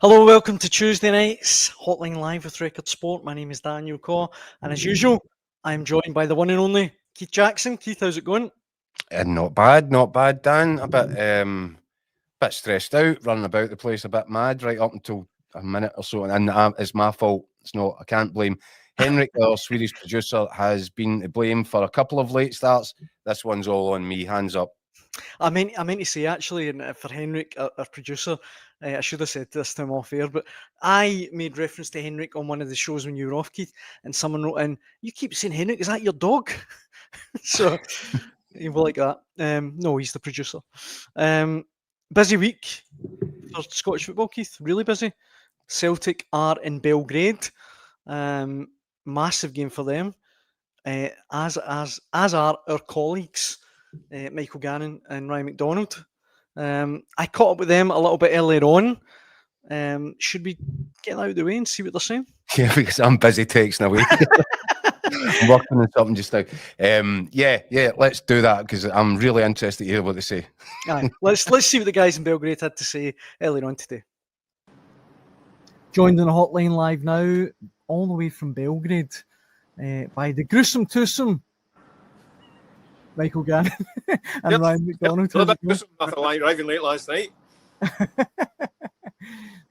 Hello, welcome to Tuesday night's Hotline Live with Record Sport. My name is Daniel Caw, and as usual, I'm joined by the one and only Keith Jackson. Keith, how's it going? Not bad, Dan. A bit stressed out, running about the place a bit mad right up until a minute or so, and it's my fault. It's not. I can't blame Henrik, our Swedish producer, has been to blame for a couple of late starts. This one's all on me. Hands up. I meant to say actually, and for Henrik, our producer, I should have said this to him off air, but I made reference to Henrik on one of the shows when you were off, Keith, and someone wrote in, "You keep saying Henrik, is that your dog?" So he will like that. No, he's the producer. Busy week for Scottish football, Keith. Really busy. Celtic are in Belgrade. Massive game for them. As are our colleagues, Michael Gannon and Ryan McDonald. I caught up with them a little bit earlier on. Should we get out of the way and see what they're saying? Yeah, because I'm busy texting away. I'm working on something just now. Yeah, let's do that because I'm really interested to hear what they say. Aye, let's see what the guys in Belgrade had to say earlier on today. Joined on the Hotline Live now, all the way from Belgrade, by the gruesome twosome, Michael Gannon and Ryan McDonald. A little bit gruesome after arriving late last night.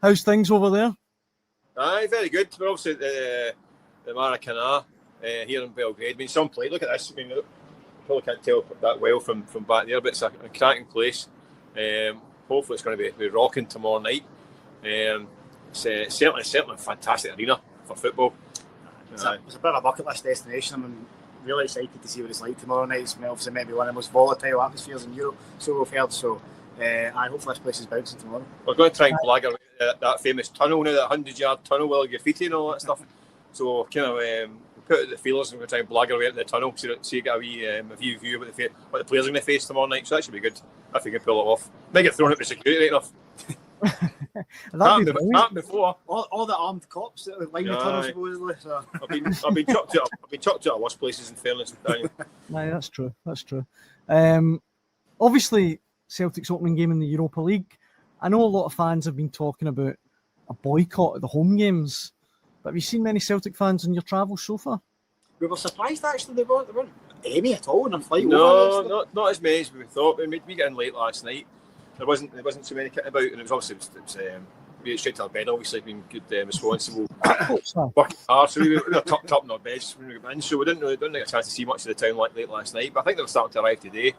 How's things over there? Aye, very good. We're obviously at the Maracana here in Belgrade. I mean, some play. Look at this. I mean, you probably can't tell that well from back there, but it's a cracking place. Hopefully, it's going to be rocking tomorrow night. It's certainly a fantastic arena for football. It's a bit of a bucket list destination. I'm really excited to see what it's like tomorrow night. It's obviously maybe one of the most volatile atmospheres in Europe, so we've heard. So I hope this place is bouncing tomorrow. We're going to try and blag away that famous tunnel now, that 100-yard tunnel with all your graffiti and all that stuff. So kind of put out the feelers and we're going to try and blag our way into the tunnel so you get a wee view of what the players are going to face tomorrow night. So that should be good if you can pull it off. Might get thrown out for security right enough. Happened before. All the armed cops that line the tunnel supposedly. So. I've been chucked at worse places in fairness. No, that's true. Obviously, Celtic's opening game in the Europa League. I know a lot of fans have been talking about a boycott of the home games, but have you seen many Celtic fans on your travels so far? We were surprised actually there weren't any at all in our flight. No, not as many as we thought. We got in late last night. There wasn't so many kicking about, and it was obviously we went straight to our bed. Obviously, being good, responsible, working hard. So we were tucked up in our beds when we got in. So we didn't get a chance to see much of the town like late last night. But I think they were starting to arrive today.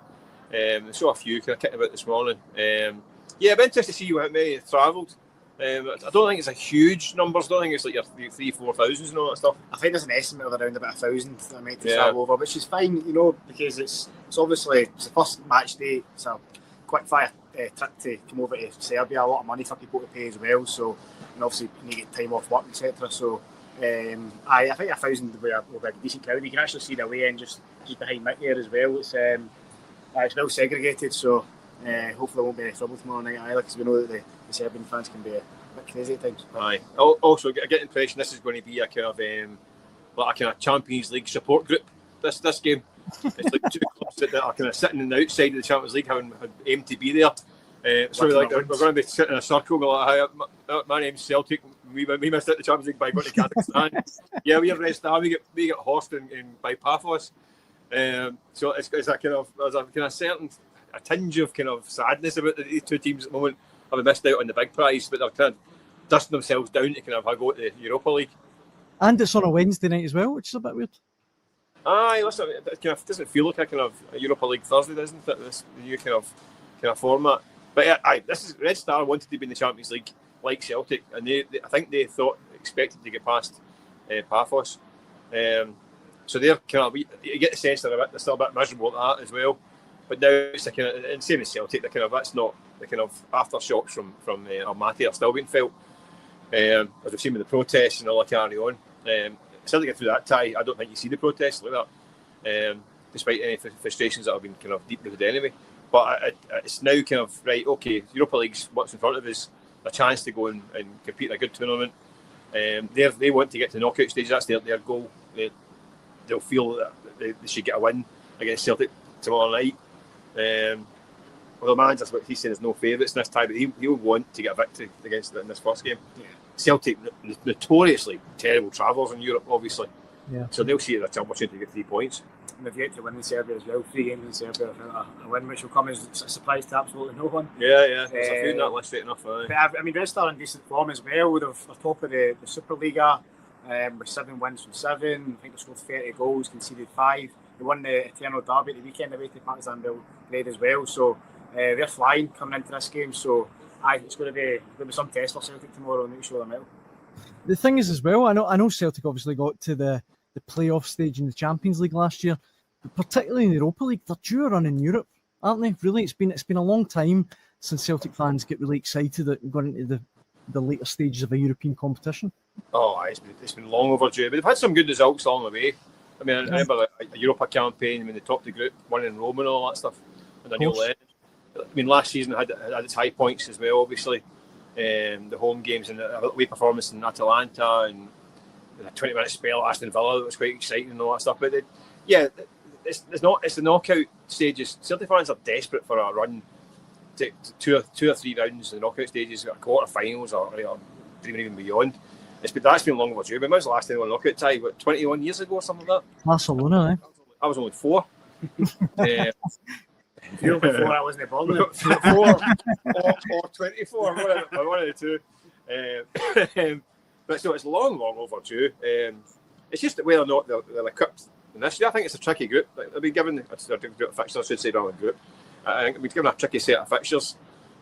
I saw a few kind of kicking about this morning. I'd be interested to see how many travelled. I don't think it's a huge numbers. I don't think it's like your 3,000-4,000 and all that stuff. I think there's an estimate of around about 1,000 that are meant to travel over, which is fine, because it's obviously the first match day. It's a quick fire trip to come over to Serbia. A lot of money for people to pay as well. So, and obviously you need to get time off work, etc. So, I think 1,000 will be a decent crowd. You can actually see the away end just behind Mick there as well. It's well segregated, so hopefully there won't be any trouble tomorrow night either, because we know that the Serbian fans can be a bit crazy at times. Aye. Also, I get the impression this is going to be a kind of Champions League support group. This game, it's like two clubs that are kind of sitting on the outside of the Champions League, having aimed to be there. So we're going to be sitting in a circle, and like, "Hi, my name's Celtic. We missed out the Champions League by going to Kazakhstan. Yeah, we have Red Star. We get horsed in by Paphos." So it's a kind of there's a tinge of kind of sadness about these two teams at the moment. Having missed out on the big prize, but they're kind of dusting themselves down to kind of go to the Europa League. And it's on a Wednesday night as well, which is a bit weird. Aye, listen, it kind of doesn't feel like a kind of a Europa League Thursday, doesn't it? This new kind of format. But yeah, this is Red Star wanted to be in the Champions League like Celtic, and they I think they expected to get past Paphos. So they're kind of, you get the sense they're still a bit miserable at that as well. But now it's kind of, and same as Celtic, that's not the kind of aftershocks from Almaty are still being felt. As we've seen with the protests and all that carry on. Celtic get through that tie, I don't think you see the protests like that, despite any frustrations that have been kind of deep rooted anyway. But it's now kind of, right, okay, Europa League's what's in front of us, a chance to go and compete in a good tournament. They want to get to the knockout stage, that's their goal. They'll feel that they should get a win against Celtic tomorrow night. Although manager's what he's saying is no favourites in this tie, but he'll want to get a victory against it in this first game. Yeah. Celtic, notoriously terrible travellers in Europe, obviously. Yeah. So they'll see it as an opportunity to get 3 points. And they've yet to win in Serbia as well. 3 games in Serbia, a win which will come as a surprise to absolutely no one. Yeah. There's a few in that list, straight enough. But I mean, Red Star in decent form as well. They're top of the Superliga with 7 wins from 7. I think they scored 30 goals, conceded 5. They won the Eternal Derby at the weekend away to Partizan Belgrade as well. So they're flying coming into this game. So it's going to be some test for Celtic tomorrow and make sure they're well. The thing is as well, I know Celtic obviously got to the playoff stage in the Champions League last year, but particularly in the Europa League, they're due a run in Europe, aren't they? Really, it's been a long time since Celtic fans get really excited at going into the later stages of a European competition. Oh, it's been long overdue, but they've had some good results along the way. I mean, I remember the Europa campaign when they topped the group, won in Rome and all that stuff, and a new legend. I mean, last season had its high points as well, obviously. The home games and the away performance in Atalanta and a 20-minute spell at Aston Villa that was quite exciting and all that stuff. But it's the knockout stages. Celtic fans are desperate for a run to two or three rounds in the knockout stages, quarter-finals or even beyond. That's been long overdue. But when was the last time they won a knockout tie? What, 21 years ago or something like that? Barcelona, eh? I was only 4. Before I wasn't born. 4 or 24, one of the two. But so it's long overdue. It's just that whether or not they're equipped in this year. I think it's a tricky group. They'll be given a different group of fixtures, I should say, rather than group. I think we've given a tricky set of fixtures.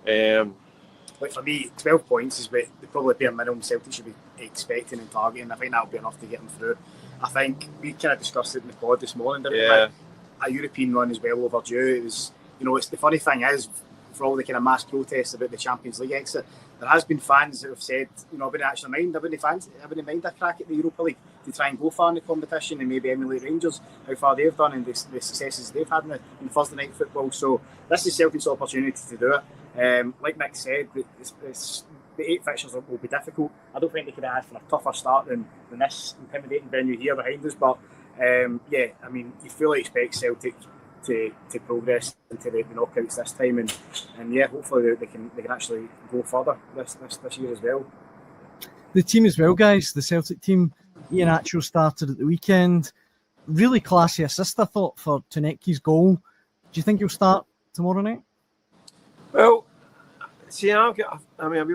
Like for me, 12 points is what the probably bare minimum Celtic should be expecting and targeting. I think that'll be enough to get them through. I think we kind of discussed it in the pod this morning, didn't we? A European run is well overdue. It was, it's the funny thing is, for all the kind of mass protests about the Champions League exit, there has been fans that have said, I wouldn't mind a crack at the Europa League to try and go far in the competition and maybe emulate Rangers, how far they've done and the successes they've had in Thursday night football. So this is Celtic's opportunity to do it. Like Nick said, the 8 fixtures will be difficult. I don't think they could have had for a tougher start than this intimidating venue here behind us. But you fully expect Celtic to progress into the knockouts this time, and hopefully they can actually go further this year as well. The team as well, guys. The Celtic team. Ian Atchell started at the weekend. Really classy assist, I thought, for Tonecki's goal. Do you think he'll start tomorrow night? Well, see, we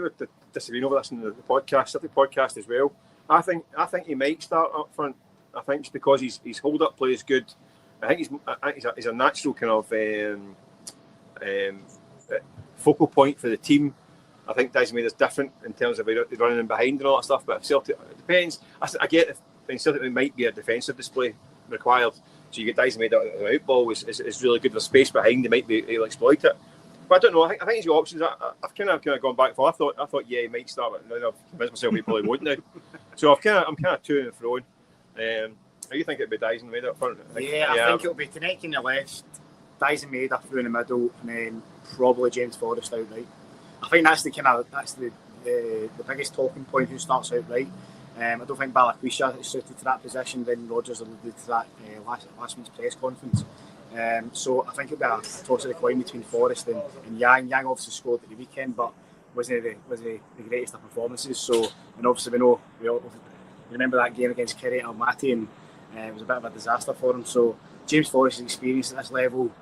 were disagreeing over this in the podcast, Celtic podcast as well. I think he might start up front. I think just because his hold-up play is good. I think he's a natural kind of focal point for the team. I think Dysmade is different in terms of running in behind and all that stuff. But if Celtic, it depends. I get if Celtic might be a defensive display required. So you get Dysmade out ball is really good. There's space behind. They might be able to exploit it. But I don't know. I think he's got options. I've kind of gone back for. I thought he might start, but now I've convinced myself he probably won't now. So I'm kind of to and fro. You think it'd be Dysmade up front? I think it'll be Tonecki on the left, Dysmade up through in the middle, and then probably James Forrest out right. I think that's the biggest talking point. Who starts out right? I don't think Balakwisha is suited to that position. Then Rodgers alluded to that last week's press conference. So I think it'll be a toss of the coin between Forrest and Yang. Yang obviously scored at the weekend, but wasn't the greatest of performances. So, and obviously we all remember that game against Kerry and Almaty, and it was a bit of a disaster for him. So James Forrest's experience at this level,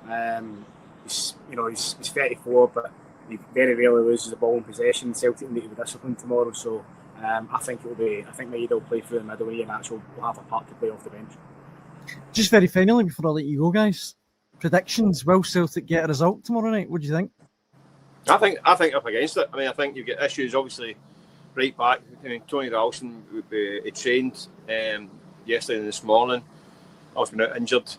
he's 34, but he very rarely loses the ball in possession. Celtic need to be disciplined tomorrow, so I think Maeda will play through the middle, and actually will have a part to play off the bench. Just very finally, before I let you go, guys, predictions: will Celtic get a result tomorrow night? What do you think? I think up against it. I mean, I think you get issues obviously right back. I mean, Tony Ralston he trained yesterday and this morning. Also been out injured.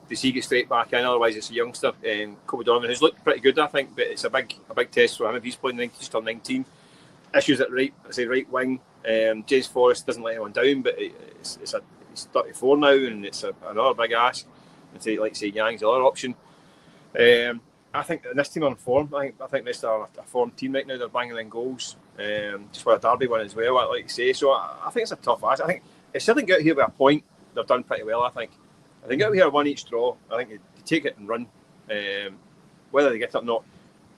Does he get straight back in? Otherwise, it's a youngster, Kobe Donovan, who's looked pretty good, I think. But it's a big test for him if he's playing just on 19. Issues at right wing. James Forrest doesn't let anyone down, but he's 34 now, and it's another big ask. And Yang's the other option. I think this team are on form. I think Red Star are a form team right now. They're banging in goals. Just for a derby win as well, I'd like to say. So I think it's a tough ask. I think if Celtic get out here with a point, they've done pretty well. I think if they get out here one each draw, I think they take it and run. Whether they get it or not,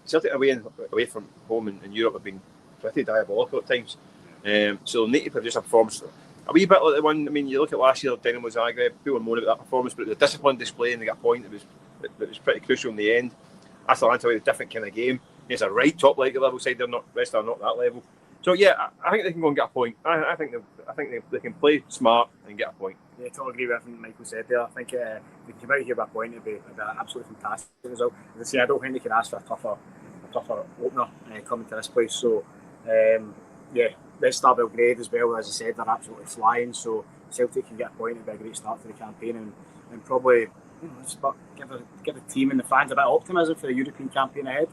Celtic away from home in Europe have been pretty diabolical at times. So they'll need to produce a performance a wee bit like the one. I mean, you look at last year, Dynamo Zagreb. People were moaning about that performance, but it was a disciplined display and they got a point. It was pretty crucial in the end. Atalanta with a different kind of game. It's a right top level side. They're not. Rest are not that level. So yeah, I think they can go and get a point. I think they can play smart and get a point. Yeah, totally agree with everything Michael said there. I think if they come out here with a point, it'd be absolutely fantastic as well. As I say, I don't think they can ask for a tougher opener coming to this place. So yeah, Red Star Belgrade as well. As I said, they're absolutely flying. So Celtic can get a point. It'd be a great start to the campaign and probably give the team and the fans a bit of optimism for the European campaign ahead.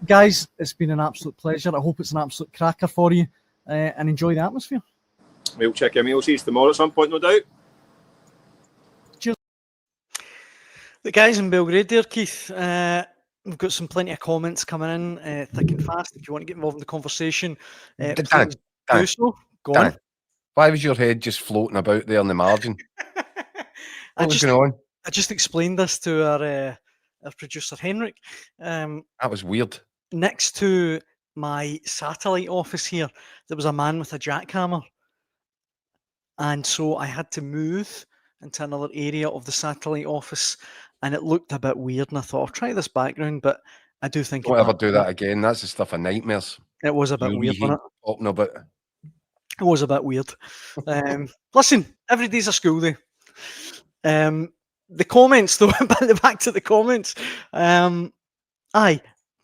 Guys, it's been an absolute pleasure. I hope it's an absolute cracker for you and enjoy the atmosphere. We'll check in. We'll see you tomorrow at some point, no doubt. Cheers. The guys in Belgrade there, Keith. We've got plenty of comments coming in thick and fast. If you want to get involved in the conversation, Dan, do so. Go on. Why was your head just floating about there on the margin? What was going on? I just explained this to our producer Henrik. That was weird. Next to my satellite office here, there was a man with a jackhammer. And so I had to move into another area of the satellite office, and it looked a bit weird. And I thought, I'll try this background, but I do think... Don't ever do that again. That's the stuff of nightmares. It was a bit weird, wasn't it? Talking about. It was a bit weird. Listen, every day's a school day. The comments, though, back to the comments.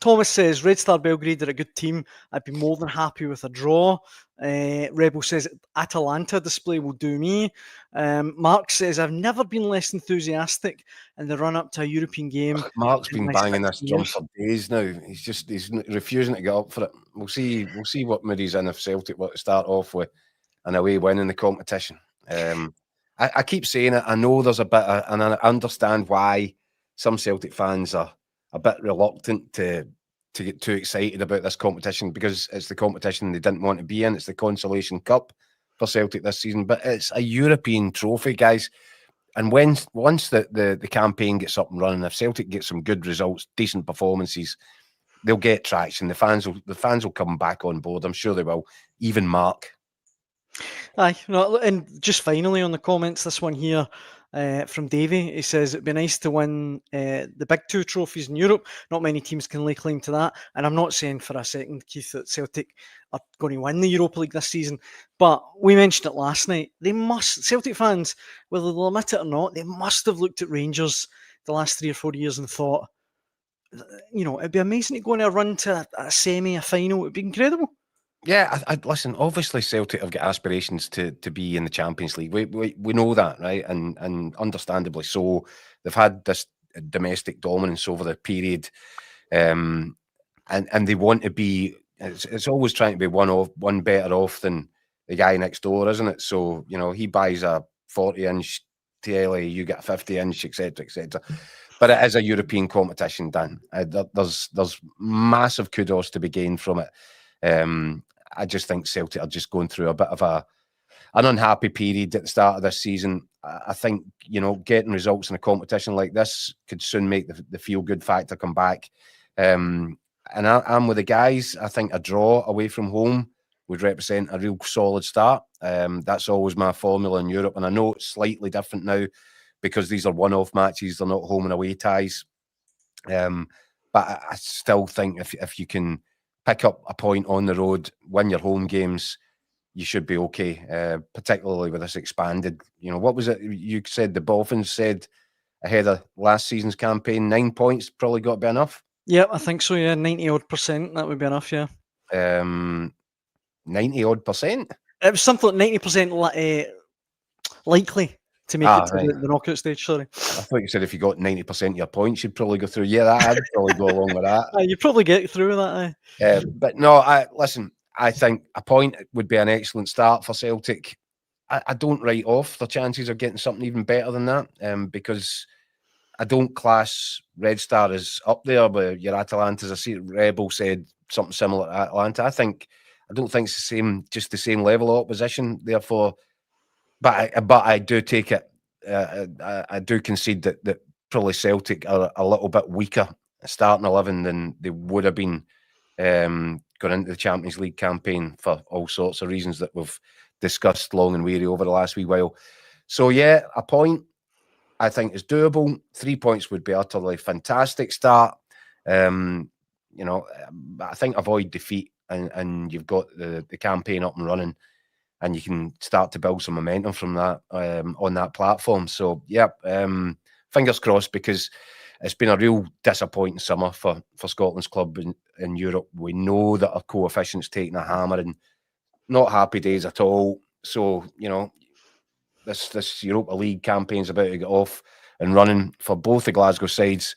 Thomas says, Red Star Belgrade are a good team. I'd be more than happy with a draw. Rebel says, Atalanta display will do me. Mark says, I've never been less enthusiastic in the run-up to a European game. Mark's been banging this drum for days now. He's refusing to get up for it. We'll see what mood he's in if Celtic were to start off with an away win in the competition. I keep saying it. I know there's a bit of, and I understand why some Celtic fans are a bit reluctant to get too excited about this competition because it's the competition they didn't want to be in. It's the Consolation Cup for Celtic this season, but it's a European trophy, guys. And once the campaign gets up and running, if Celtic get some good results, decent performances, they'll get traction. The fans will come back on board. I'm sure they will. Even Mark. Aye, no, and just finally on the comments, this one here from Davey, he says it'd be nice to win the big two trophies in Europe. Not many teams can lay claim to that, and I'm not saying for a second, Keith, that Celtic are going to win the Europa League this season, but we mentioned it last night. Celtic fans, whether they'll admit it or not, they must have looked at Rangers the last 3 or 4 years and thought, it'd be amazing to go on a run to a semi, a final. It'd be incredible. Yeah, I listen. Obviously, Celtic have got aspirations to be in the Champions League. We know that, right? And understandably so. They've had this domestic dominance over the period, and they want to be. It's always trying to be one better off than the guy next door, isn't it? So he buys a 40-inch telly, you get a 50-inch, etc., etc. But it is a European competition, Dan. There's massive kudos to be gained from it. I just think Celtic are just going through a bit of an unhappy period at the start of this season. I think, getting results in a competition like this could soon make the feel-good factor come back. And I'm with the guys. I think a draw away from home would represent a real solid start. That's always my formula in Europe. And I know it's slightly different now because these are one-off matches. They're not home and away ties. But I still think if you can pick up a point on the road, win your home games, you should be okay, particularly with this expanded. What was it you said the Dolphins said ahead of last season's campaign? 9 points probably got to be enough? Yeah, I think so, yeah. 90-odd%, that would be enough, yeah. 90-odd%? It was something like 90% likely to make it to the knockout stage, sorry. I thought you said if you got 90% of your points, you'd probably go through. Yeah, I'd probably go along with that. You'd probably get through that, but no, I think a point would be an excellent start for Celtic. I don't write off their chances of getting something even better than that, because I don't class Red Star as up there with your Atalantas. I see Rebel said something similar to Atalanta. I don't think it's the same level of opposition, therefore. But I do take it. I do concede that probably Celtic are a little bit weaker starting 11 than they would have been going into the Champions League campaign for all sorts of reasons that we've discussed long and weary over the last wee while. So yeah, a point I think is doable. 3 points would be utterly fantastic start. I think avoid defeat and you've got the campaign up and running, and you can start to build some momentum from that on that platform. So yeah, fingers crossed, because it's been a real disappointing summer for Scotland's club in Europe. We know that our coefficient's taking a hammering, not happy days at all. So, this Europa League campaign's about to get off and running for both the Glasgow sides.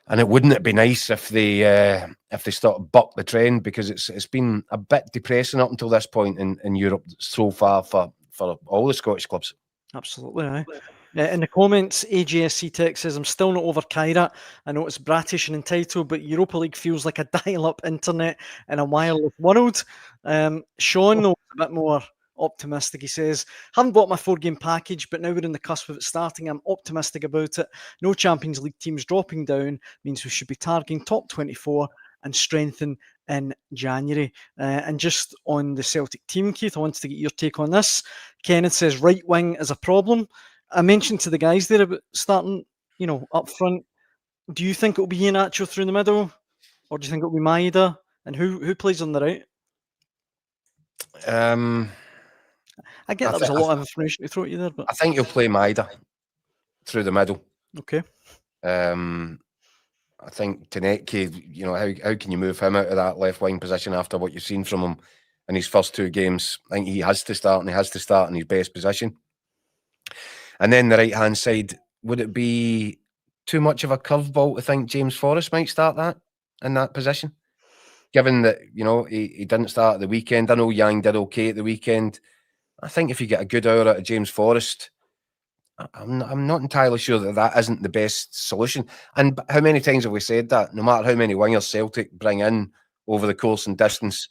And wouldn't it be nice if they start to buck the trend, because it's been a bit depressing up until this point in Europe so far for all the Scottish clubs. Absolutely, aye. In the comments, AJSC Tech says, I'm still not over Kyrat. I know it's bratish and entitled, but Europa League feels like a dial-up internet in a wireless world. Sean, though, a bit more optimistic. He says, haven't bought my 4-game package, but now we're in the cusp of it starting. I'm optimistic about it. No Champions League teams dropping down means we should be targeting top 24 and strengthen in January. And just on the Celtic team, Keith, I wanted to get your take on this. Kenneth says right wing is a problem. I mentioned to the guys there about starting, up front. Do you think it'll be Iheanacho through the middle, or do you think it'll be Maeda? And who plays on the right? I get that was a lot of information to throw at you there, but I think you'll play Maeda through the middle. Okay. I think Taneke, how can you move him out of that left wing position after what you've seen from him in his first 2 games? I think he has to start, and he has to start in his best position. And then the right-hand side, would it be too much of a curveball to think James Forrest might start that in that position? Given that, he didn't start at the weekend. I know Yang did okay at the weekend. I think if you get a good hour out of James Forrest, I'm not entirely sure that isn't the best solution. And how many times have we said that? No matter how many wingers Celtic bring in over the course and distance,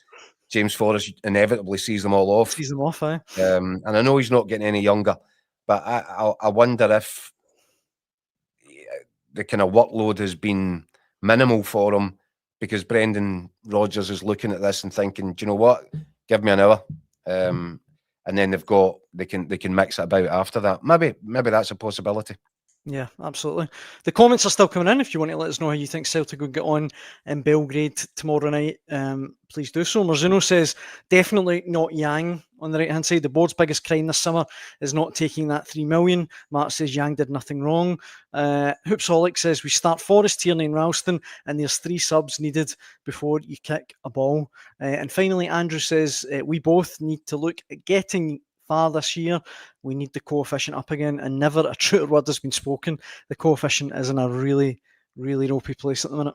James Forrest inevitably sees them all off. Sees them off, aye. And I know he's not getting any younger, but I wonder if the kind of workload has been minimal for him, because Brendan Rodgers is looking at this and thinking, do you know what? Give me an hour. And then they can mix it about after that. Maybe that's a possibility. Yeah, absolutely. The comments are still coming in. If you want to let us know how you think Celtic will get on in Belgrade tomorrow night, please do so. Marzuno says, definitely not Yang on the right-hand side. The board's biggest crime this summer is not taking that 3 million. Mark says Yang did nothing wrong. Hoopsaholic says, we start Forrest, Tierney and Ralston, and there's 3 subs needed before you kick a ball. And finally, Andrew says, we both need to look at getting far this year. We need the coefficient up again, and never a truer word has been spoken. The coefficient is in a really, really ropey place at the minute.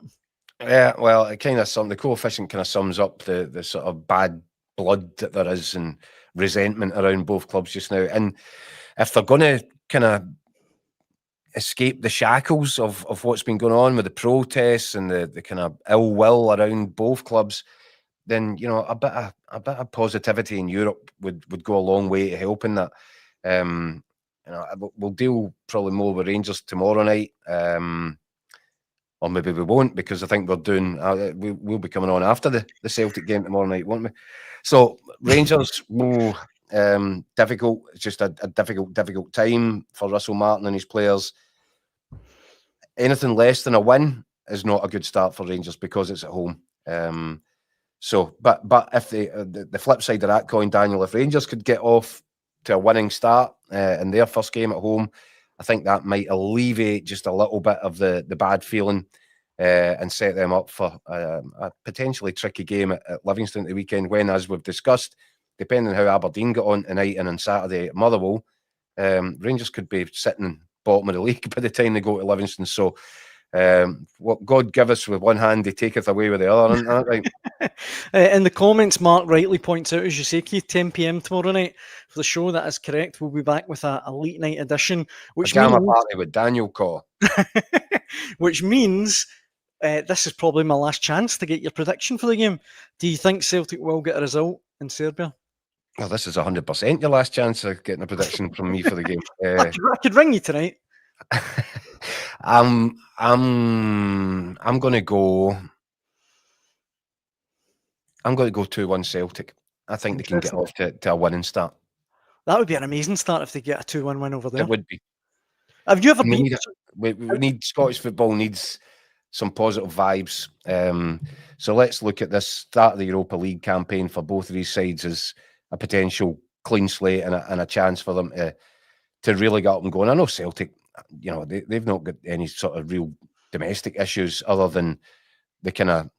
Yeah, well, it the coefficient kind of sums up the sort of bad blood that there is and resentment around both clubs just now. And if they're going to kind of escape the shackles of what's been going on with the protests and the kind of ill will around both clubs, then a bit of positivity in Europe would go a long way to helping that. We'll deal probably more with Rangers tomorrow night, or maybe we won't, because I think we're doing. We'll be coming on after the Celtic game tomorrow night, won't we? So Rangers, difficult. It's just a difficult time for Russell Martin and his players. Anything less than a win is not a good start for Rangers, because it's at home. So, but if the flip side of that coin, Daniel, if Rangers could get off to a winning start in their first game at home, I think that might alleviate just a little bit of the bad feeling and set them up for a potentially tricky game at Livingston at the weekend, when, as we've discussed, depending on how Aberdeen got on tonight and on Saturday at Motherwell, Rangers could be sitting bottom of the league by the time they go to Livingston. So, what God give us with one hand, He taketh away with the other, isn't that right? In the comments, Mark rightly points out, as you say, Keith, 10 p.m. tomorrow night for the show. That is correct. We'll be back with a late night edition, which means party with Daniel Caw. Which means this is probably my last chance to get your prediction for the game. Do you think Celtic will get a result in Serbia? Well, this is 100% your last chance of getting a prediction from me for the game. I could ring you tonight. I'm going to go. I'm going to go 2-1 Celtic. I think they can get off to a winning start. That would be an amazing start if they get a 2-1 win over there. It would be. Have you ever been? We need Scottish football needs some positive vibes. So let's look at this start of the Europa League campaign for both of these sides as a potential clean slate and a chance for them to really get up and going. I know Celtic, you know, they've not got any sort of real domestic issues other than the kind of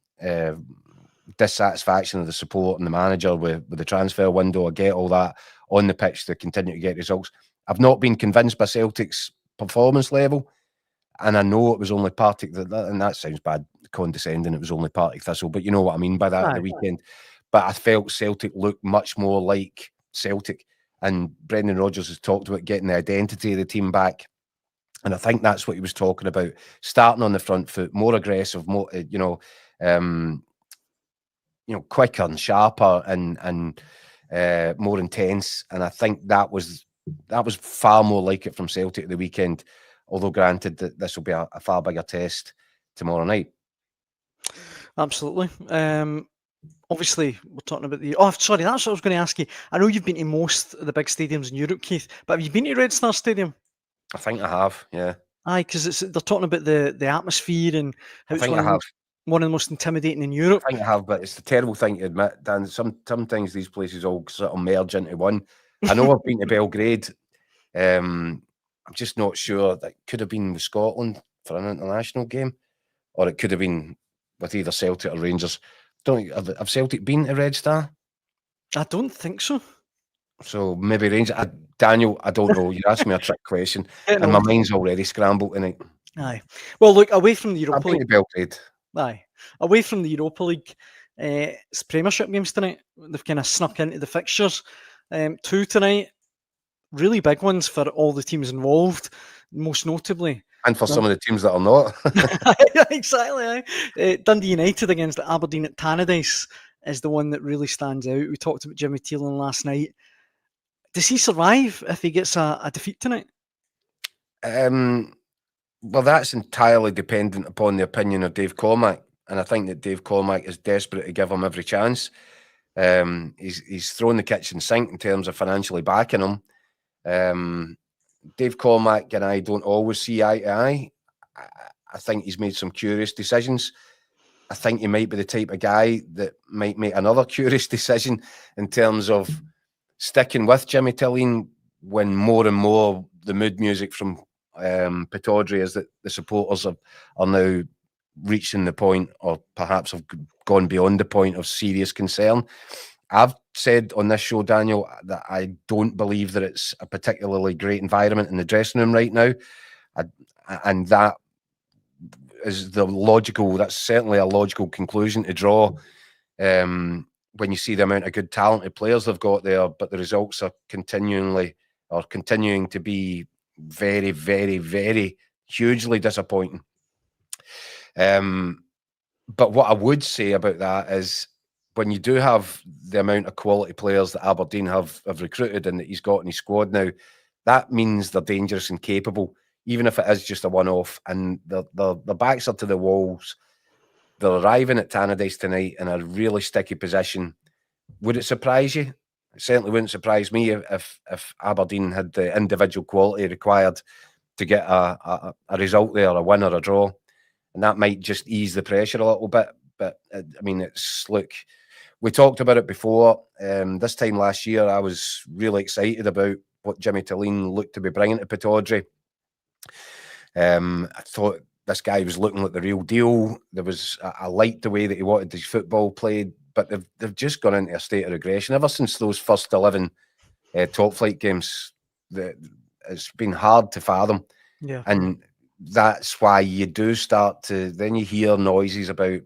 dissatisfaction of the support and the manager with the transfer window. I get all that on the pitch to continue to get results. I've not been convinced by Celtic's performance level, and I know it was only Partick and that sounds bad, condescending. It was only Partick Thistle, but you know what I mean by that at the weekend. But I felt Celtic looked much more like Celtic, and Brendan Rodgers has talked about getting the identity of the team back, and I think that's what he was talking about: starting on the front foot, more aggressive, more quicker and sharper and more intense. And I think that was far more like it from Celtic at the weekend, although granted that this will be a far bigger test tomorrow night. Absolutely. Obviously, we're talking about that's what I was going to ask you. I know you've been to most of the big stadiums in Europe, Keith, but have you been to Red Star Stadium? I think I have, yeah. Aye, because they're talking about the atmosphere and how I have. One of the most intimidating in Europe. I think I have, but it's the terrible thing to admit, Dan. Sometimes these places all sort of merge into one. I know I've been to Belgrade. I'm just not sure. That could have been with Scotland for an international game, or it could have been with either Celtic or Rangers. Have Celtic been to Red Star? I don't think so. So maybe Rangers. Daniel, I don't know. You asked me a trick question, and my mind's already scrambled tonight. Aye. Well, look, away from the Europa League. Belgrade. Aye. Away from the Europa League, it's Premiership games tonight. They've kind of snuck into the fixtures. 2 tonight. Really big ones for all the teams involved, most notably. And for some of the teams that are not. Exactly. Dundee United against Aberdeen at Tannadice is the one that really stands out. We talked about Jimmy Teelan last night. Does he survive if he gets a defeat tonight? Well, that's entirely dependent upon the opinion of Dave Cormack. And I think that Dave Cormack is desperate to give him every chance. He's thrown the kitchen sink in terms of financially backing him. Dave Cormack and I don't always see eye to eye. I think he's made some curious decisions. I think he might be the type of guy that might make another curious decision in terms of sticking with Jimmy Teelan when more and more the mood music from Pittodrie is that the supporters are now reaching the point, or perhaps have gone beyond the point of serious concern. I've said on this show, Daniel, that I don't believe that it's a particularly great environment in the dressing room right now. And that is that's certainly a logical conclusion to draw when you see the amount of good talented players they've got there, but the results are continuing to be very, very, very hugely disappointing. But what I would say about that is, when you do have the amount of quality players that Aberdeen have recruited and that he's got in his squad now, that means they're dangerous and capable, even if it is just a one-off. And their backs are to the walls. They're arriving at Tannadice tonight in a really sticky position. Would it surprise you? It certainly wouldn't surprise me if Aberdeen had the individual quality required to get a result there, a win or a draw. And that might just ease the pressure a little bit. But, I mean, we talked about it before. This time last year, I was really excited about what Jimmy Teelan looked to be bringing to Pittodrie. I thought this guy was looking like the real deal. I liked the way that he wanted his football played, but they've just gone into a state of regression. Ever since those first 11 top flight games, it's been hard to fathom. Yeah. And that's why you do start to, then you hear noises about,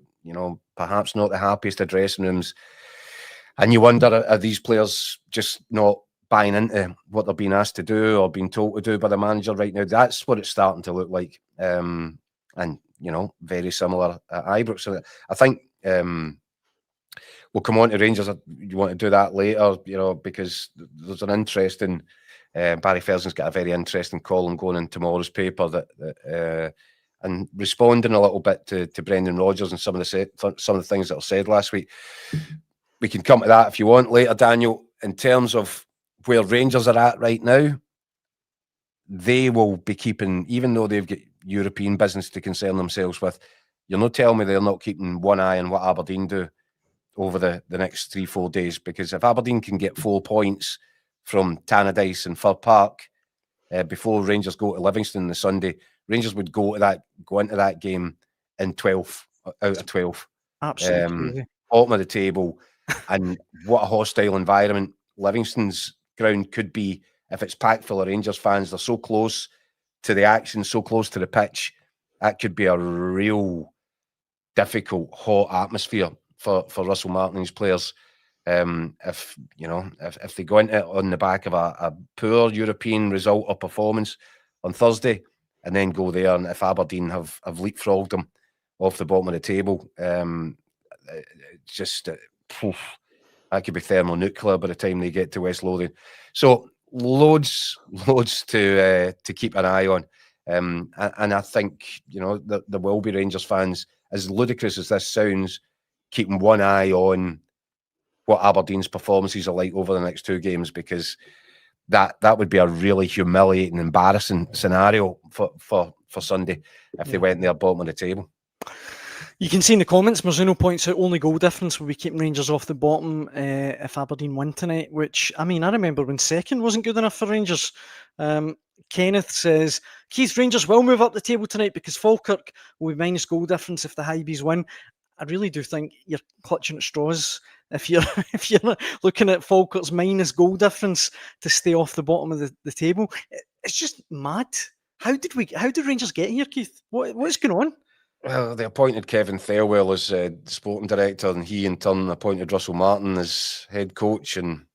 perhaps not the happiest of dressing rooms. And you wonder, are these players just not buying into what they're being asked to do or being told to do by the manager right now? That's what it's starting to look like. And, very similar at Ibrox. So I think we'll come on to Rangers. You want to do that later, because there's an interesting Barry Ferguson's got a very interesting column going in tomorrow's paper and responding a little bit to Brendan Rodgers and some of the things that were said last week. We can come to that if you want later, Daniel. In terms of where Rangers are at right now, they will be keeping, even though they've got European business to concern themselves with, you're not telling me they're not keeping one eye on what Aberdeen do over the next 3-4 days, because if Aberdeen can get 4 points from Tannadice and Fir Park before Rangers go to Livingston on the Sunday, Rangers would go into that game in 12 out of 12. Absolutely. Bottom of the table. And what a hostile environment Livingston's ground could be if it's packed full of Rangers fans. They're so close to the action, so close to the pitch. That could be a real difficult, hot atmosphere for Russell Martin and his players. If they go into it on the back of a poor European result or performance on Thursday, and then go there, and if Aberdeen have leapfrogged them off the bottom of the table, that could be thermonuclear by the time they get to West Lothian. So loads to keep an eye on. And I think, there will be Rangers fans, as ludicrous as this sounds, keeping one eye on what Aberdeen's performances are like over the next 2 games, because that would be a really humiliating, embarrassing scenario for Sunday if they went there bottom of the table. You can see in the comments, Marzino points out only goal difference will be keeping Rangers off the bottom if Aberdeen win tonight, which, I remember when second wasn't good enough for Rangers. Kenneth says, Keith, Rangers will move up the table tonight because Falkirk will be minus goal difference if the Hibs win. I really do think you're clutching at straws if you're looking at Falkirk's minus goal difference to stay off the bottom of the table. It's just mad. How did Rangers get here, Keith? What's going on? Well, they appointed Kevin Thelwell as sporting director, and he in turn appointed Russell Martin as head coach, and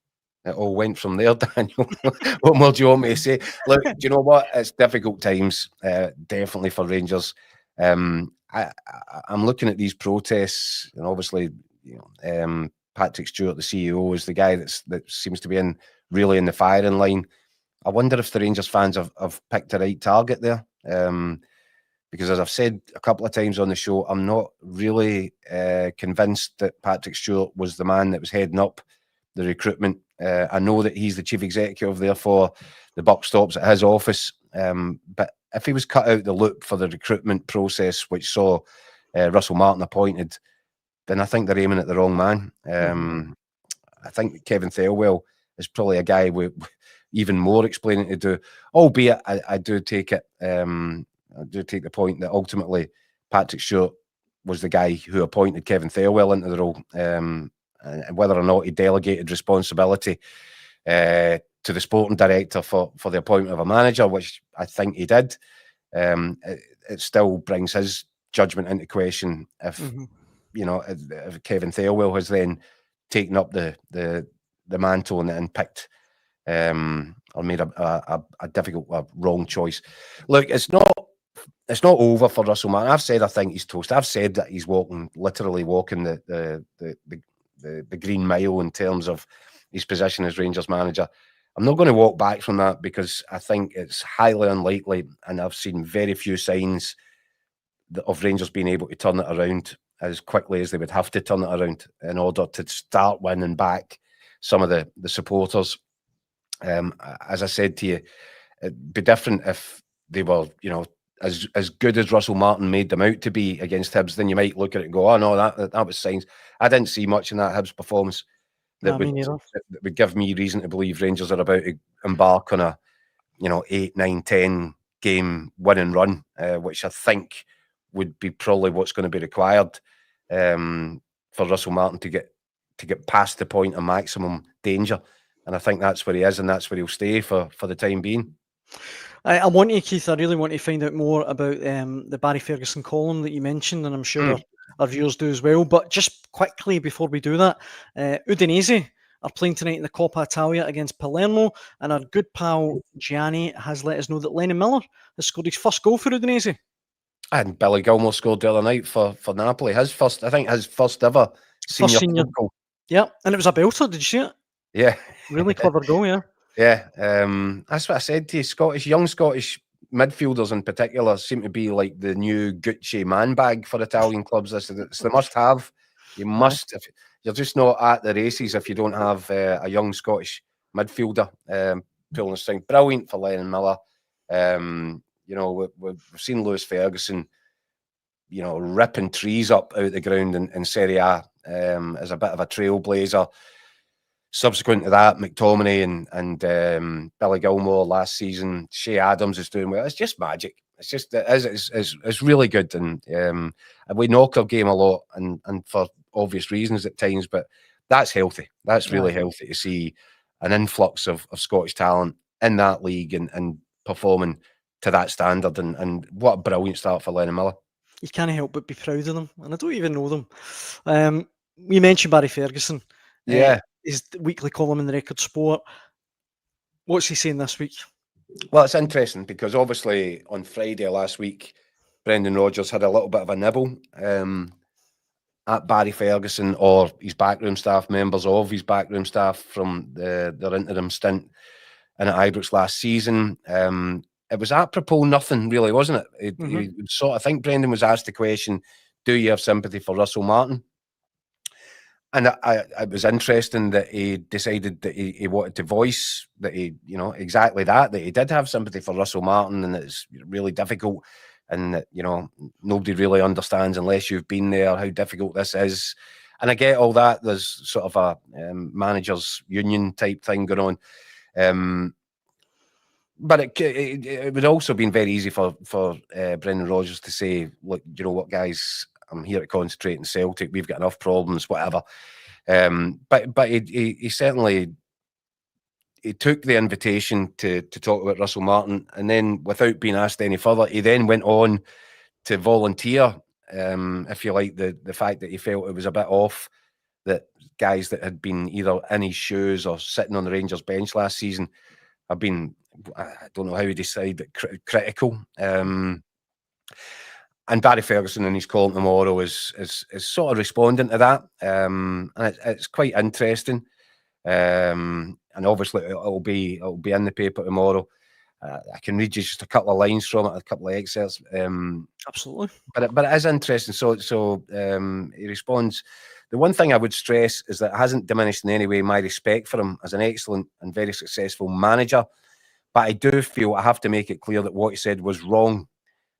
it all went from there, Daniel. What more do you want me to say? Look, do you know what? It's difficult times, definitely for Rangers. I'm looking at these protests, and obviously, Patrick Stewart, the CEO, is the guy that seems to be really in the firing line. I wonder if the Rangers fans have picked the right target there. Because as I've said a couple of times on the show, I'm not really convinced that Patrick Stewart was the man that was heading up the recruitment. I know that he's the chief executive, therefore the buck stops at his office. But if he was cut out the loop for the recruitment process, which saw Russell Martin appointed, then I think they're aiming at the wrong man. I think Kevin Thelwell is probably a guy with even more explaining to do, albeit I do take it. I do take the point that ultimately Patrick Stewart was the guy who appointed Kevin Thelwell into the role, and whether or not he delegated responsibility to the sporting director for the appointment of a manager, which I think he did, it still brings his judgment into question if if Kevin Thelwell has then taken up the mantle and picked or made a difficult, wrong choice. Look, it's not over for Russell Martin. I've said I think he's toast. I've said that he's literally walking the green mile in terms of his position as Rangers manager. I'm not going to walk back from that because I think it's highly unlikely, and I've seen very few signs of Rangers being able to turn it around as quickly as they would have to turn it around in order to start winning back some of the supporters. As I said to you, it'd be different if they were, as good as Russell Martin made them out to be against Hibs. Then you might look at it and go, "Oh no, that was signs." I didn't see much in that Hibs performance that would give me reason to believe Rangers are about to embark on a 8, 9, 10 game winning run, which I think would be probably what's going to be required for Russell Martin to get past the point of maximum danger. And I think that's where he is, and that's where he'll stay for the time being. I want you, Keith, I really want to find out more about the Barry Ferguson column that you mentioned, and I'm sure our viewers do as well. But just quickly before we do that, Udinese are playing tonight in the Coppa Italia against Palermo, and our good pal Gianni has let us know that Lennon Miller has scored his first goal for Udinese. And Billy Gilmore scored the other night for Napoli. His first ever senior goal. Yeah, and it was a belter. Did you see it? Yeah. Really clever goal, yeah. Yeah, that's what I said to you. Young Scottish midfielders in particular seem to be like the new Gucci man bag for Italian clubs. It's the must-have. You must. If you're just not at the races if you don't have a young Scottish midfielder pulling the string. Brilliant for Lennon Miller. We've seen Lewis Ferguson, ripping trees up out the ground in Serie A as a bit of a trailblazer. Subsequent to that, McTominay and Billy Gilmore last season. Shea Adams is doing well. It's just magic. It's really good, and we knock our game a lot, and for obvious reasons at times. But that's healthy. That's really healthy to see an influx of Scottish talent in that league and performing to that standard. And what a brilliant start for Lennon Miller. You can't help but be proud of them, and I don't even know them. We mentioned Barry Ferguson. Yeah. His weekly column in the Record Sport. What's he saying this week? Well, it's interesting because obviously on Friday last week, Brendan Rodgers had a little bit of a nibble at Barry Ferguson or his backroom staff, members of his backroom staff from their interim stint in at Ibrox last season. It was apropos nothing, really, wasn't it? I think Brendan was asked the question, do you have sympathy for Russell Martin? And it was interesting that he decided that he wanted to voice that exactly that he did have sympathy for Russell Martin, and it's really difficult, and that nobody really understands unless you've been there how difficult this is. And I get all that. There's sort of a managers union type thing going on, but it would also been very easy for Brendan Rodgers to say, look, you know what, guys, I'm here to concentrate in Celtic. We've got enough problems, whatever. But he certainly took the invitation to talk about Russell Martin, and then without being asked any further, he then went on to volunteer, if you like, the fact that he felt it was a bit off that guys that had been either in his shoes or sitting on the Rangers bench last season have been, I don't know how he decided, but critical. And Barry Ferguson in his column tomorrow is sort of responding to that, and it's quite interesting. And obviously it'll be in the paper tomorrow. I can read you just a couple of lines from it, a couple of excerpts. Absolutely. But it is interesting. So he responds. The one thing I would stress is that it hasn't diminished in any way my respect for him as an excellent and very successful manager. But I do feel I have to make it clear that what he said was wrong.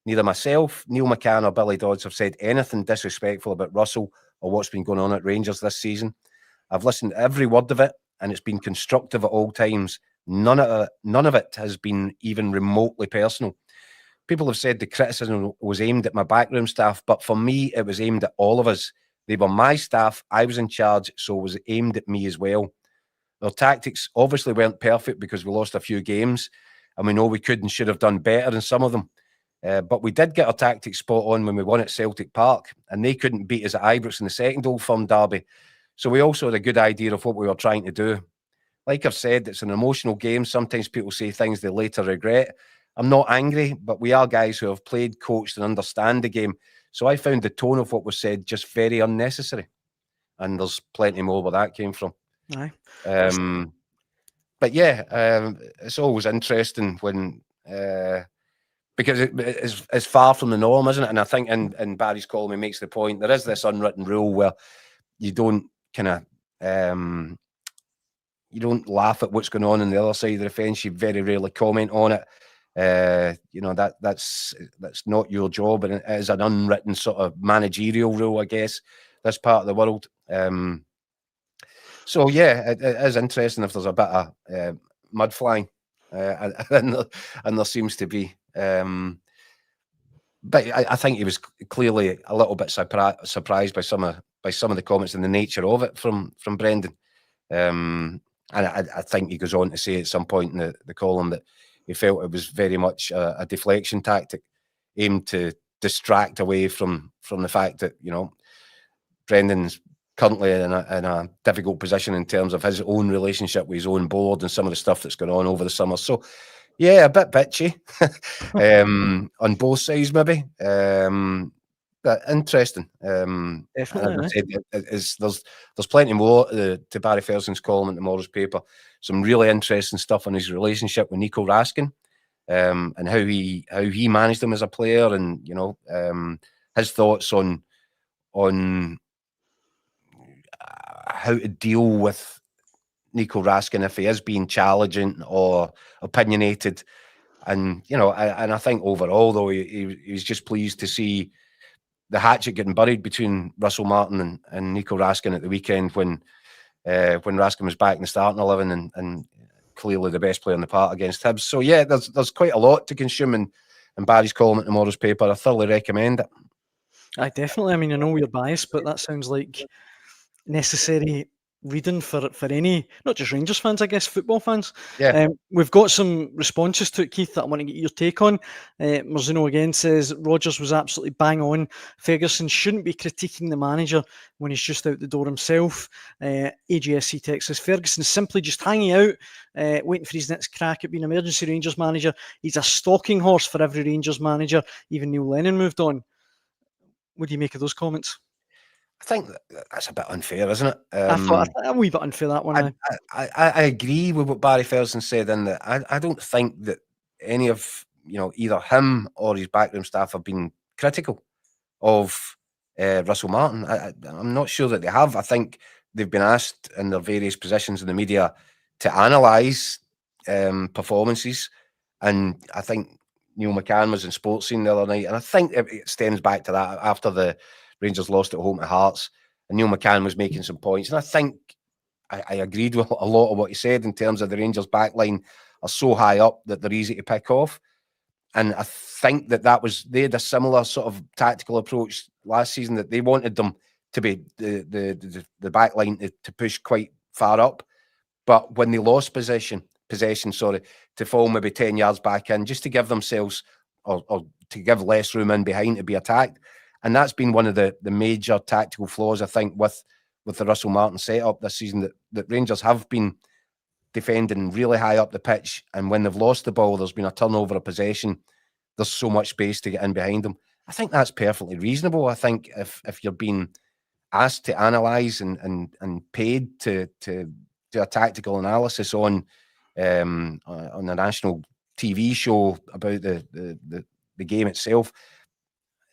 Neither myself, Neil McCann or Billy Dodds have said anything disrespectful about Russell or what's been going on at Rangers this season. I've listened to every word of it, and it's been constructive at all times. None of it has been even remotely personal. People have said the criticism was aimed at my backroom staff, but for me, it was aimed at all of us. They were my staff, I was in charge, so it was aimed at me as well. Our tactics obviously weren't perfect because we lost a few games, and we know we could and should have done better in some of them. But we did get our tactics spot on when we won at Celtic Park, and they couldn't beat us at Ibrox in the second Old Firm derby. So we also had a good idea of what we were trying to do. Like I've said, it's an emotional game. Sometimes people say things they later regret. I'm not angry, but we are guys who have played, coached, and understand the game. So I found the tone of what was said just very unnecessary. And there's plenty more where that came from. Aye. But yeah, it's always interesting when... because it's far from the norm, isn't it? And I think in Barry's column, he makes the point, there is this unwritten rule where you don't kind of... you don't laugh at what's going on the other side of the fence. You very rarely comment on it. That's not your job, and it is an unwritten sort of managerial rule, I guess, this part of the world. So yeah, it is interesting if there's a bit of mud flying, and there seems to be. But I think he was clearly a little bit surprised by some of the comments and the nature of it from Brendan. And I think he goes on to say at some point in the column that he felt it was very much a deflection tactic aimed to distract away from the fact that, Brendan's currently in a difficult position in terms of his own relationship with his own board and some of the stuff that's going on over the summer. So, yeah, a bit bitchy on both sides, maybe. But interesting. Definitely, as I said, there's plenty more to Barry Ferguson's column in tomorrow's paper. Some really interesting stuff on his relationship with Nico Raskin, and how he managed him as a player, and his thoughts on how to deal with Nico Raskin if he is being challenging or opinionated. And I think overall, though, he was just pleased to see the hatchet getting buried between Russell Martin and Nico Raskin at the weekend when Raskin was back in the starting 11 and clearly the best player in the part against Hibs. So yeah, there's quite a lot to consume in Barry's column in tomorrow's paper. I thoroughly recommend it. I definitely. I mean, I know we're biased, but that sounds like necessary reading for any, not just Rangers fans, I guess, football fans. Yeah. We've got some responses to it, Keith, that I want to get your take on. Marzino again says Rodgers was absolutely bang on. Ferguson shouldn't be critiquing the manager when he's just out the door himself. AGSC text says Ferguson is simply just hanging out, waiting for his next crack at being emergency Rangers manager. He's a stalking horse for every Rangers manager. Even Neil Lennon moved on. What do you make of those comments? I think that's a bit unfair, isn't it? I thought a wee bit unfair, that one. I agree with what Barry Ferguson said in that I don't think that any of either him or his backroom staff have been critical of Russell Martin. I'm not sure that they have. I think they've been asked in their various positions in the media to analyse performances, and I think Neil McCann was in Sports Scene the other night, and I think it stems back to that after the Rangers lost at home to Hearts, and Neil McCann was making some points, and I think I agreed with a lot of what he said in terms of the Rangers backline are so high up that they're easy to pick off, and I think they had a similar sort of tactical approach last season, that they wanted them to be the backline to push quite far up, but when they lost possession, to fall maybe 10 yards back in, just to give themselves or to give less room in behind to be attacked. And that's been one of the major tactical flaws, I think, with the Russell Martin setup this season, that Rangers have been defending really high up the pitch, and when they've lost the ball, there's been a turnover of possession. There's so much space to get in behind them. I think that's perfectly reasonable. I think if you're being asked to analyse and paid to do a tactical analysis on a national TV show about the game itself,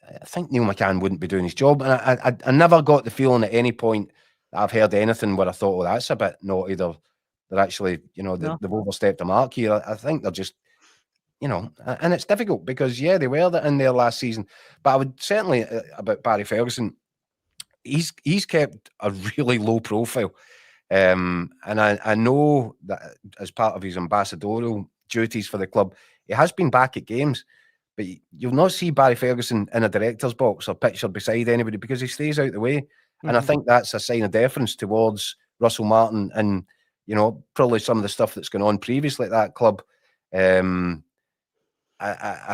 I think Neil McCann wouldn't be doing his job. And I never got the feeling at any point that I've heard anything where I thought, oh, that's a bit naughty. They're actually, they've overstepped the mark here. I think they're just, and it's difficult because, yeah, they were in there last season. But I would certainly, about Barry Ferguson, he's kept a really low profile. And I know that as part of his ambassadorial duties for the club, he has been back at games. But you'll not see Barry Ferguson in a director's box or pictured beside anybody because he stays out the way. Mm-hmm. And I think that's a sign of deference towards Russell Martin and, probably some of the stuff that's gone on previously at that club. I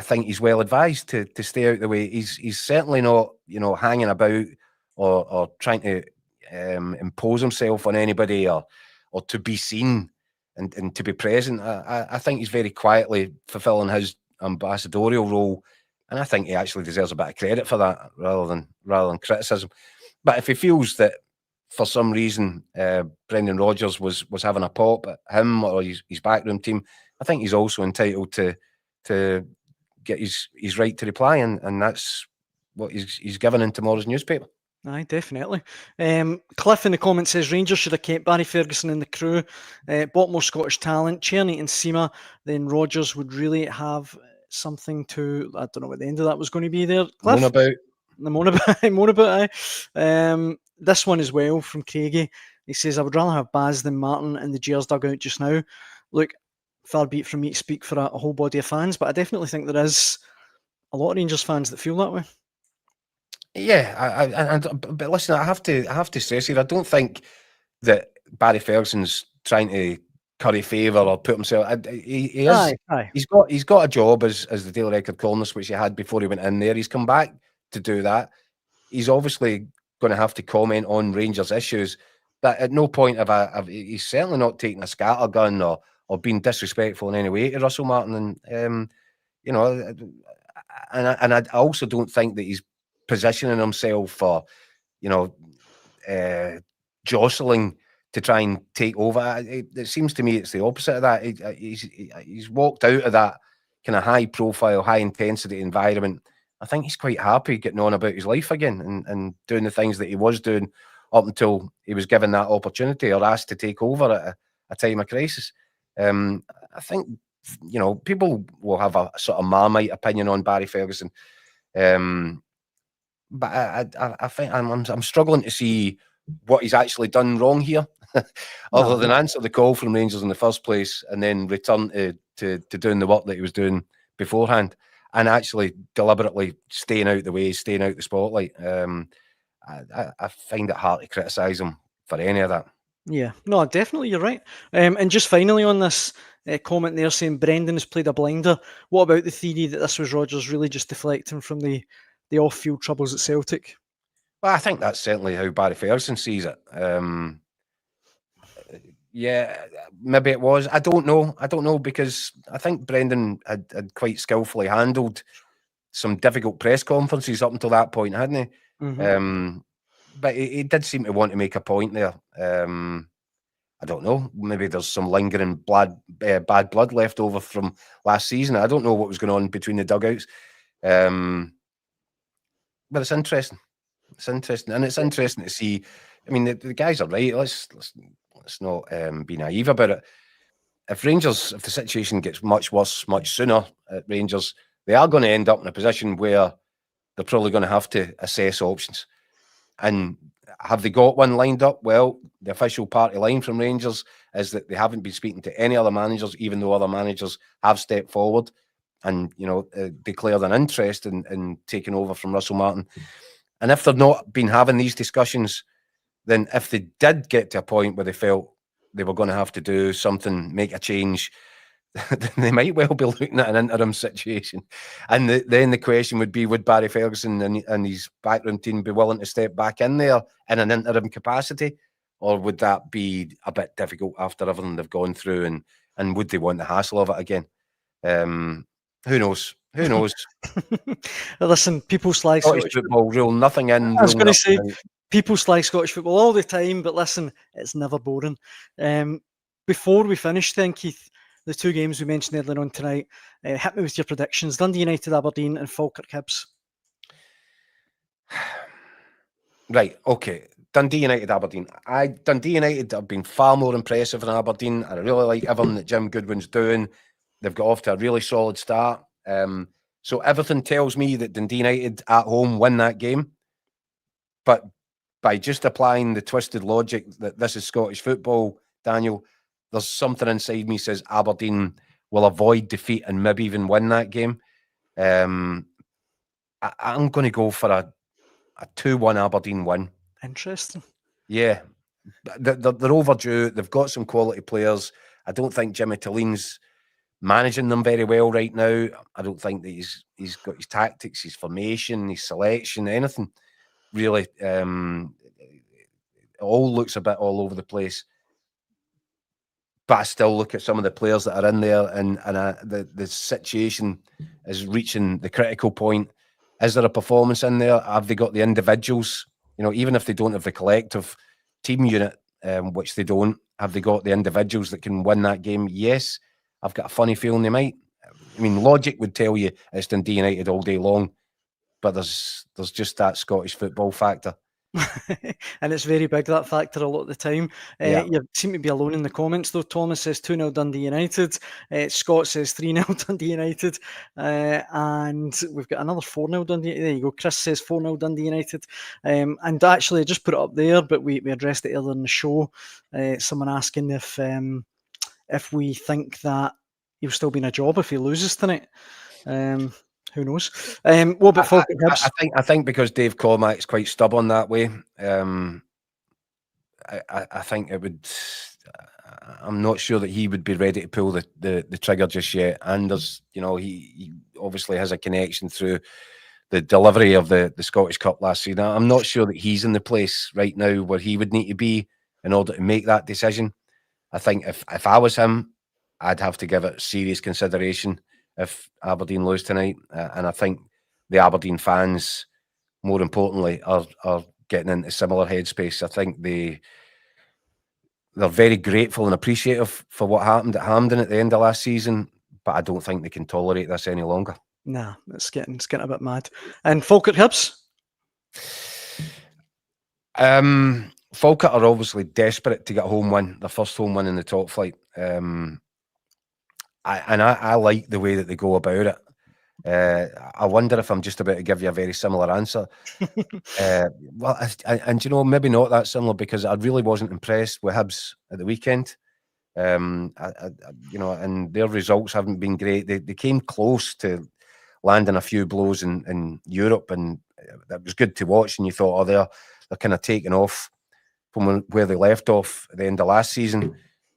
think he's well advised to stay out the way. He's certainly not, hanging about or trying to impose himself on anybody or to be seen and to be present. I think he's very quietly fulfilling his ambassadorial role, and I think he actually deserves a bit of credit for that rather than criticism. But if he feels that for some reason Brendan Rodgers was having a pop at him or his backroom team, I think he's also entitled to get his right to reply, and that's what he's given in tomorrow's newspaper. Aye, definitely. Cliff in the comments says Rangers should have kept Barry Ferguson in the crew, bought more Scottish talent, Tierney and Seema, then Rodgers would really have something to, I don't know what the end of that was going to be there. Cliff? Moan about, aye. This one as well from Craigie. He says, I would rather have Baz than Martin in the Gers dugout just now. Look, far be it from me to speak for a whole body of fans, but I definitely think there is a lot of Rangers fans that feel that way. Yeah, but listen, I have to stress here, I don't think that Barry Ferguson's trying to curry favour or put himself. He is. Aye. He's got a job as the Daily Record columnist, which he had before he went in there. He's come back to do that. He's obviously going to have to comment on Rangers issues, but at no point he's certainly not taking a scattergun or being disrespectful in any way to Russell Martin. And I also don't think that he's positioning himself for, jostling to try and take over. It seems to me it's the opposite of that. He's walked out of that kind of high profile, high intensity environment. I think he's quite happy getting on about his life again and doing the things that he was doing up until he was given that opportunity or asked to take over at a time of crisis. I think, people will have a sort of Marmite opinion on Barry Ferguson. But I think I'm struggling to see what he's actually done wrong here, other than answer the call from Rangers in the first place and then return to doing the work that he was doing beforehand and actually deliberately staying out the way, staying out the spotlight. I find it hard to criticise him for any of that. Yeah, no, definitely, you're right. And just finally on this comment there saying Brendan has played a blinder. What about the theory that this was Rodgers really just deflecting from the off-field troubles at Celtic? Well, I think that's certainly how Barry Ferguson sees it. Yeah, maybe it was. I don't know because I think Brendan had quite skillfully handled some difficult press conferences up until that point, hadn't he? Mm-hmm. But he did seem to want to make a point there. I don't know. Maybe there's some lingering bad blood left over from last season. I don't know what was going on between the dugouts. But it's interesting. It's interesting, and it's interesting to see. I mean, the guys are right. Let's not be naive about it. If the situation gets much worse much sooner at Rangers, they are going to end up in a position where they're probably going to have to assess options. And have they got one lined up? Well, the official party line from Rangers is that they haven't been speaking to any other managers, even though other managers have stepped forward and declared an interest in taking over from Russell Martin. And if they've not been having these discussions, then if they did get to a point where they felt they were going to have to do something, make a change, then they might well be looking at an interim situation. And then the question would be, would Barry Ferguson and his backroom team be willing to step back in there in an interim capacity? Or would that be a bit difficult after everything they've gone through? And would they want the hassle of it again? Who knows? Who knows? Listen, people slag Scottish football, rule nothing in. I was going to say, people slag Scottish football all the time, but listen, it's never boring. Before we finish then, Keith, the two games we mentioned earlier on tonight, hit me with your predictions. Dundee United, Aberdeen and Falkirk Hibs. Right, okay. Dundee United, Aberdeen. Dundee United have been far more impressive than Aberdeen. I really like everything that Jim Goodwin's doing. They've got off to a really solid start. So everything tells me that Dundee United at home win that game. But by just applying the twisted logic that this is Scottish football, Daniel, there's something inside me says Aberdeen will avoid defeat and maybe even win that game. I'm going to go for a 2-1 Aberdeen win. Interesting. Yeah. They're overdue. They've got some quality players. I don't think Jimmy Tillene's managing them very well right now. I don't think that he's got his tactics, his formation, his selection, anything really. It all looks a bit all over the place. But I still look at some of the players that are in there, and the situation is reaching the critical point. Is there a performance in there? Have they got the individuals? Even if they don't have the collective team unit, which they don't, have they got the individuals that can win that game? Yes. I've got a funny feeling they might. I mean, logic would tell you it's Dundee United all day long, but there's just that Scottish football factor. And it's very big, that factor, a lot of the time. You seem to be alone in the comments, though. Thomas says 2-0 Dundee United. Scott says 3-0 Dundee United. And we've got another 4-0 Dundee United. There you go. Chris says 4-0 Dundee United. And actually, I just put it up there, but we addressed it earlier in the show. Someone asking if we think that he'll still be in a job if he loses tonight. Who knows? What about Falkirk Hibs? I think because Dave Cormack's quite stubborn that way. I think it would. I'm not sure that he would be ready to pull the trigger just yet. And there's, he obviously has a connection through the delivery of the Scottish Cup last season. I'm not sure that he's in the place right now where he would need to be in order to make that decision. I think if I was him, I'd have to give it serious consideration if Aberdeen lose tonight. And I think the Aberdeen fans more importantly, are getting into similar headspace. I think they're very grateful and appreciative for what happened at Hampden at the end of last season, but I don't think they can tolerate this any longer. Nah, it's getting a bit mad. And Falkirk Hibs? Falkirk are obviously desperate to get a home win, their first home win in the top flight. I like the way that they go about it. I wonder if I'm just about to give you a very similar answer. Well, and you know, maybe not that similar, because I really wasn't impressed with Hibs at the weekend. You know, and their results haven't been great. They came close to landing a few blows in Europe, and that was good to watch. And you thought, oh, they're kind of taking off from where they left off at the end of last season.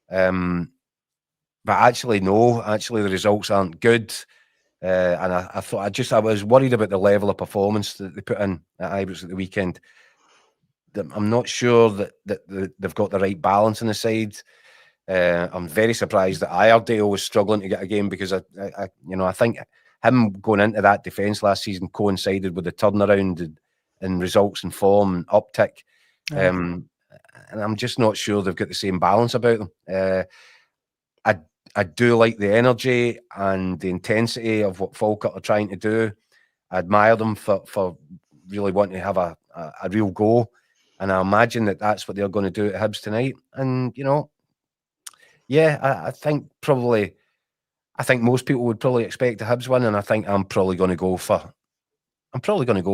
But actually, no, the results aren't good. And I thought I was worried about the level of performance that they put in at Ibrox at the weekend. I'm not sure that they've got the right balance in the side. I'm very surprised that Iredale was struggling to get a game, because I think him going into that defence last season coincided with the turnaround in results and form and uptick. And I'm just not sure they've got the same balance about them. I do like the energy and the intensity of what Falkirk are trying to do. I admire them for really wanting to have a real go. And I imagine that that's what they're going to do at Hibs tonight. And, you know, yeah, I think most people would probably expect a Hibs win, and I think I'm probably going to go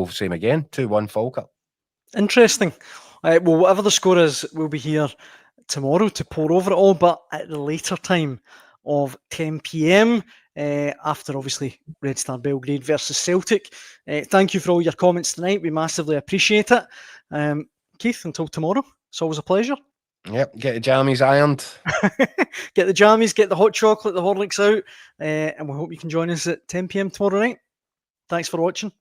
same again, 2-1 Falkirk. Interesting. Well, whatever the score is, we'll be here tomorrow to pour over it all, but at the later time of 10 p.m. After obviously Red Star Belgrade versus Celtic. Thank you for all your comments tonight. We massively appreciate it. Keith, until tomorrow, it's always a pleasure. Yep, get the jammies ironed. Get the jammies, get the hot chocolate, the Horlicks out, and we hope you can join us at 10 p.m. tomorrow night. Thanks for watching.